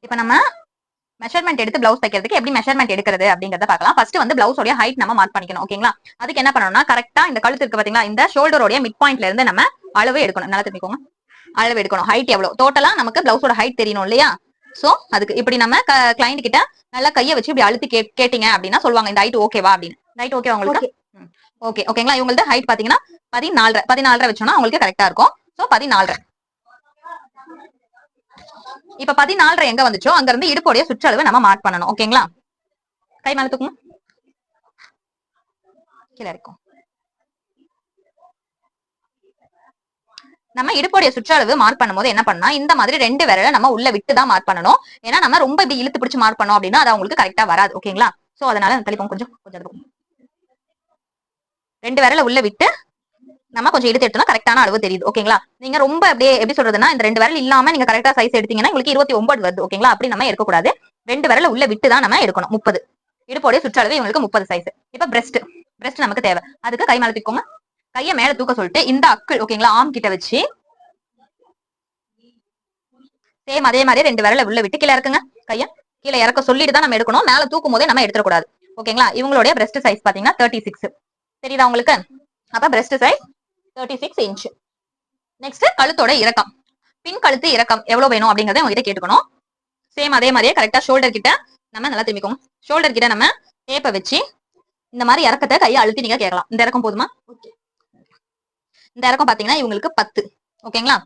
இப்ப நம்ம மெஷர்மெண்ட் எடுத்து பிளவுஸ் தைக்கிறதுக்கு எப்படி மெஷர்மெண்ட் எடுக்கிறது அப்படிங்கறத பார்க்கலாம். ஃபர்ஸ்ட் வந்து பிளவுஸோட ஹைட் நம்ம மார்க் பண்ணிக்கணும். ஓகேங்களா? அதுக்கு என்ன பண்ணணும்னா கரெக்டா இந்த கழுத்து இருக்கு பாத்தீங்களா, இந்த ஷோல்டரோட மிட் பாயிண்ட்ல இருந்து நம்ம அளவு எடுக்கணும். நல்லா தெரிஞ்சுக்கோங்க, அளவு எடுக்கணும். ஹைட் எவ்வளவு டோட்டலா நமக்கு பிளவுஸோட ஹைட் தெரியணும் இல்லையா? சோ அதுக்கு இப்படி நம்ம கிளைண்ட் கிட்ட நல்லா கையை வச்சு இப்படி அழுத்தி கேட்டீங்க அப்படின்னா சொல்லுவாங்க இந்த ஹைட் ஓகேவா அப்படின்னு. ஹைட் ஓகேவா உங்களுக்கு? ஓகே ஓகேங்களா? இவங்களது ஹைட் பாத்தீங்கன்னா 14.5 வச்சோம்னா உங்களுக்கு கரெக்டா இருக்கும். சோ 14. இப்ப 14 எங்க வந்துச்சோ அங்க இருந்து இடுப்போடைய சுற்றளவு நம்ம மார்க் பண்ணணும். ஓகேங்களா? கை மேல தூக்குங்க, கீழே இருக்கும். நம்ம இடுப்போடைய சுற்றளவு மார்க் பண்ணும்போது என்ன பண்ணா இந்த மாதிரி 2 விரலை நம்ம உள்ள விட்டு தான் மார்க் பண்ணணும். ஏன்னா நம்ம ரொம்ப இப்படி இழுத்து பிடிச்சு மார்க் பண்ணோம் அப்படின்னா அது உங்களுக்கு கரெக்டா வராது. ஓகேங்களா? சோ அதனால தள்ளிப்போம், கொஞ்சம் 2 விரலை உள்ள விட்டு நம்ம கொஞ்சம் எடுத்து எடுத்தோம்னா கரெக்டான அளவு தெரியுது. ஓகேங்களா? நீங்க ரொம்ப அப்படியே எப்படி சொல்றதுன்னா இந்த 2 விரல் இல்லாம நீங்க கரெக்டா சைஸ் எடுத்தீங்கன்னா உங்களுக்கு 29 வருது. ஓகேங்களா? அப்படி நம்ம எடுக்கக்கூடாது. 2 விரல உள்ள விட்டு தான் நம்ம எடுக்கணும். 30 இடுப்போடைய சுற்றளவு இவங்களுக்கு 30 சைஸ். இப்ப பிரஸ்ட் நமக்கு தேவை. அதுக்கு கை மேல தூக்கோங்க. கையை மேல தூக்க சொல்லிட்டு இந்த அக்குள் ஓகேங்களா ஆம் கிட்ட வச்சு சேம் அதே மாதிரி 2 விரல உள்ள விட்டு கீழே இறக்குங்க. கையை கீழே இறக்க சொல்லிட்டு தான் நம்ம எடுக்கணும். மேல தூக்கும் போதே நம்ம எடுத்துடக்கூடாது. ஓகேங்களா? இவங்களுடைய பிரஸ்ட் சைஸ் பாத்தீங்கன்னா 36 தெரியுதா உங்களுக்கு? அப்ப பிரஸ்ட் சைஸ் 36 இன்ச். நெக்ஸ்ட் கழுத்தோட இறக்கம், பின் கழுத்து இறக்கம் எவ்வளவு வேணும் அப்படிங்கறத உங்ககிட்ட கேட்டுக்கணும். சேம் அதே மாதிரியே கரெக்டா ஷோல்டர் கிட்ட நம்ம நல்லா திரும்பிக்கோங்க. ஷோல்டர் கிட்ட நம்ம டேப்பை வச்சு இந்த மாதிரி இறக்கத்தை கையை அழுத்தி நீங்க கேட்கலாம். இந்த இறக்கம் போதுமா? இந்த இறக்கம் பாத்தீங்கன்னா இவங்களுக்கு 10. ஓகேங்களா?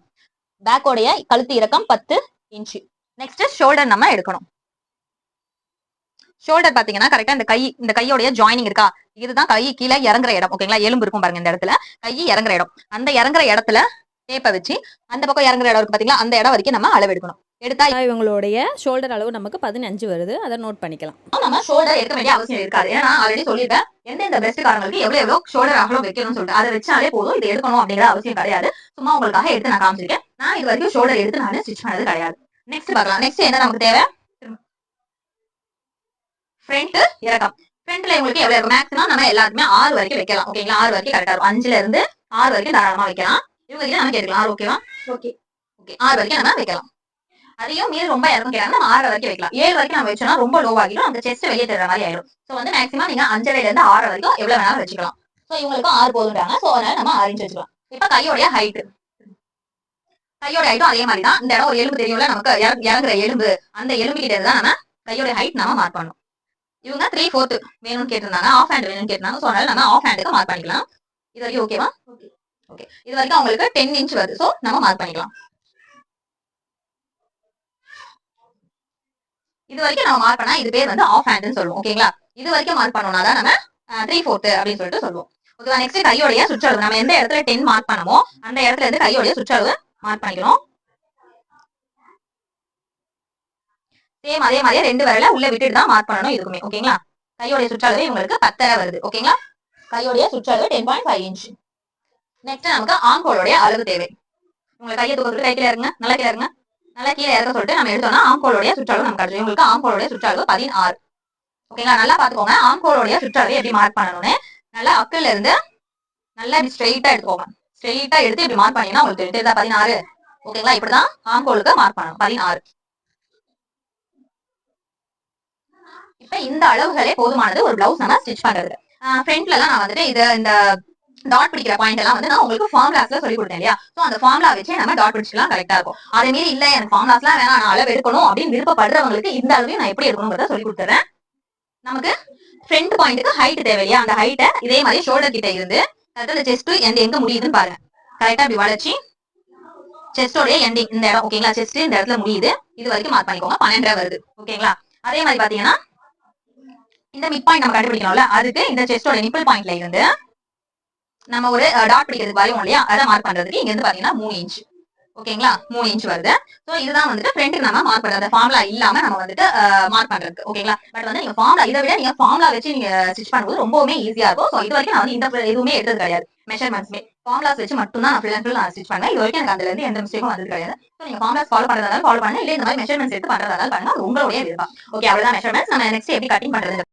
பேக்கோடைய கழுத்து இறக்கம் 10 இன்ச். நெக்ஸ்ட் ஷோல்டர் நம்ம எடுக்கணும். ஷோல்டர் பாத்தீங்கன்னா கரெக்டா இந்த கையோடைய ஜாயினிங் இருக்கா, இதுதான் கை கீழே இறங்குற இடம். ஓகேங்களா? எலும்பு இருக்கும் பாருங்க இந்த இடத்துல, கை இறங்குற இடம். அந்த இறங்குற இடத்துல டேப்பை வச்சு அந்த பக்கம் இறங்குற இடம் இருக்கு பாத்தீங்களா, அந்த இடம் வரைக்கும் நம்ம அளவு எடுக்கணும். எடுத்தா இவங்களுடைய ஷோல்டர் அளவு நமக்கு 15 வருது. அதை நோட் பண்ணிக்கலாம். நம்ம ஷோல்டர் எடுக்க வேண்டிய அவசியம் இருக்காது. ஏன்னா நான் ஆல்ரெடி சொல்லிட்டேன் எந்தெந்த பெஸ்ட்காரங்களுக்கு எவ்வளவு ஷோல்டர் அகலம் வைக்கணும்னு சொல்லிட்டு அதை வச்சாலே போதும். இது எடுக்கணும் அப்படிங்கிற அவசியம் கிடையாது. சும்மா உங்களுக்காக எடுத்து நான் காமிச்சிருக்கேன். நான் இது வரைக்கும் ஷோல்டர் எடுத்து நான் ஸ்டிச் பண்ணது கிடையாது. நெக்ஸ்ட் பார்க்கலாம். நெக்ஸ்ட் என்ன நமக்கு தேவை? ஃப்ரண்ட் இறக்கம். ஃப்ரண்ட்ல உங்களுக்கு எவ்வளவு இருக்கும்? மேக்ஸிமம் நம்ம எல்லாருமே 6 வரைக்கும் வைக்கலாம். ஓகேங்களா? 6 வரைக்கும் கரெக்டா இருக்கும். 5ல இருந்து 6 வரைக்கும் தாராளமா வைக்கலாம். இவங்க கிட்ட நம்ம கேட்கலாம் 6 ஓகேவா? ஓகே ஓகே 6 வரைக்கும் நம்ம வைக்கலாம். அதையும் மீறி ரொம்ப இறக்கம் கேட்கலாம், நம்ம 6 வரைக்கும் வைக்கலாம். 7 வரைக்கும் நம்ம வச்சோம்னா ரொம்ப லோ ஆகிடும், அந்த செஸ்ட் வெளியே தர மாதிரி ஆயிடும். சோ வந்து மேக்ஸிமம் நீங்க 5ல இருந்து 6 வரைக்கும் எவ்வளவு வேணாலும் வச்சுக்கலாம். சோ இவங்களுக்கும் 6 போதுன்றாங்க. சோ அதனால நம்ம 6 இன்ச் வச்சுக்கலாம். இப்ப கையோடைய ஹைட், கையோட ஹைட்டும் அதே மாதிரி தான். இந்த இடம் ஒரு எலும்பு தெரியும்ல நமக்கு, இறங்குற எலும்பு, அந்த எலும்பு கிட்ட இருந்து தான் நம்ம கையோட ஹைட் நம்ம மார்க் பண்ணணும். இவங்க 3/4 வேணும்னு கேட்டிருந்தாங்க, ஆஃப் ஹேண்ட் வேணும்னு கேட்டிருந்தாங்க. சோ அதனால நம்ம ஆஃப் ஹேண்டுக்கு மார்க் பண்ணிக்கலாம். இது வரைக்கும் ஓகேவா? ஓகே இது வரைக்கும் அவங்களுக்கு 10 இன்ச் வருது. சோ நம்ம மார்க் பண்ணிக்கலாம். இது வரைக்கும் நம்ம மார்க் பண்ணா இது பேர் வந்து ஆஃப் ஹேண்ட்னு சொல்லுவோம். ஓகேங்களா? இது வரைக்கும் மார்க் பண்ணோம்னா தான் நம்ம 3/4 அப்படின்னு சொல்லிட்டு சொல்லுவோம். ஓகேவா? நெக்ஸ்ட் கையோடைய சுற்றளவு, நம்ம எந்த இடத்துல 10 மார்க் பண்ணமோ அந்த இடத்துல இருந்து கையோடைய சுற்றளவு மார்க் பண்ணிக்கணும். சேம் அதே மாதிரியே 2 விரல உள்ள விட்டுட்டு தான் மார்க் பண்ணணும் இதுக்குமே. ஓகேங்களா? கையோடைய சுற்றளவு இவங்களுக்கு 10 வருது. ஓகேங்களா? கையோடைய சுற்றளவு 10.5 இன்ச். நெக்ஸ்ட் நமக்கு ஆம்கோலோடைய அளவு தேவை. உங்களை கையை தூக்க கை கீழே இருங்க, நல்லா கீழே இருங்க, நல்லா கீழே இறக்க சொல்லிட்டு நம்ம எடுத்தோம்னா ஆம்கோலோடைய சுற்றளவு நமக்கு கிடைக்கும். உங்களுக்கு ஆம்கோலோடைய சுற்றளவு 16. ஓகேங்களா? நல்லா பாத்துக்கோங்க. ஆம்கோலோடைய சுற்றளவு எப்படி மார்க் பண்ணணும்னு நல்லா அக்குல இருந்து நல்லா இப்படி ஸ்ட்ரெயிட்டா எடுத்துக்கோங்க. ஸ்ட்ரெயிட்டா எடுத்து இப்படி மார்க் பண்ணீங்கன்னா உங்களுக்கு தெரியுதா 16. ஓகேங்களா? இப்படிதான் ஆம்கோலுக்கு மார்க் பண்ணணும் 16. இப்ப இந்த அளவுகளே போதுமானது ஒரு பிளவுஸ் நம்ம ஸ்டிச் பண்றது. ஃப்ரண்ட்ல எல்லாம் நான் வந்துட்டு இந்த டாட் பிடிக்கிற பாயிண்ட் எல்லாம் வந்து நான் உங்களுக்கு ஃபார்முலாஸ்ல சொல்லி கொடுத்தேன் இல்லையா? சோ அந்த ஃபார்முலா வச்சு நம்ம டாட் பிடிச்சிக்கலாம், கரெக்டா இருக்கும். அதே மாதிரி இல்ல எனக்கு ஃபார்முலாஸ்லாம் வேணாம், நான் அளவு எடுக்கணும் அப்படின்னு விருப்பப்படுறவங்களுக்கு இந்த அளவையும் நான் எப்படி எடுக்கணும்ன்றத சொல்லி கொடுத்துறேன். நமக்கு ஃப்ரண்ட் பாயிண்ட்டுக்கு ஹைட் தேவையா, அந்த ஹைட்டை இதே மாதிரி ஷோல்டர் கிட்ட இருந்து கரெக்டா செஸ்ட் எங்க முடியுதுன்னு பாருங்க. கரெக்டா இப்படி வளைச்சி செஸ்டோடைய எண்டிங் இந்த இடம். ஓகேங்களா? செஸ்ட் இந்த இடத்துல முடியுது, இது வரைக்கும் மார்க் பண்ணிக்கோங்க. 12 வருது. ஓகேங்களா? அதே மாதிரி பாத்தீங்கன்னா இந்த மிட் பாயிண்ட் நம்ம கண்டுபிடிக்கணும்ல, அதுக்கு இந்த செஸ்டோட நிப்பிள் பாயிண்ட்ல இருந்து நம்ம ஒரு டாட் பிடிக்கிறதுக்கு வரையும் இல்லையா, அதை மார்க் பண்றதுக்கு இங்க இருந்து பாத்தீங்கன்னா 3 இன்ச். ஓகேங்களா? 3 இன்ச் வருது. சோ இதுதான் வந்துட்டு ஃப்ரண்ட்க்கு நம்ம மார்க் பண்றது, ஃபார்முலா இல்லாம நம்ம வந்துட்டு மார்க் பண்றது. ஓகேங்களா? பட் வந்து நீங்க ஃபார்முலா இதை விட நீங்க ஃபார்முலா வச்சு நீங்க ஸ்டிச் பண்ணும்போது ரொம்பவே ஈஸியா இருக்கும். சோ இது வரைக்கும் நான் வந்து இந்த எதுவுமே எடுத்தது கிடையாது. மெஷர்மெண்ட்ஸ்மே ஃபார்முலாஸ் வச்சு மட்டும் தான் நான் ஃபுல் அண்ட் ஃபுல் நான் ஸ்டிச் பண்ணேன். இது வரைக்கும் எனக்கு அதுல இருந்து எந்த மிஸ்டேக்கும் வந்தது கிடையாது. சோ நீங்க ஃபார்முலாஸ் ஃபாலோ பண்றதா ஃபாலோ பண்ணுங்க, இல்ல இந்த மாதிரி மெஷர்மெண்ட்ஸ் எடுத்து பண்றதா பண்ணுங்க, அது உங்களுடைய விருப்பம். ஓகே அவ்வளவுதான் மெஷர்மெண்ட்ஸ். நம்ம நெக்ஸ்ட் எப்படி கட்டிங் பண்றது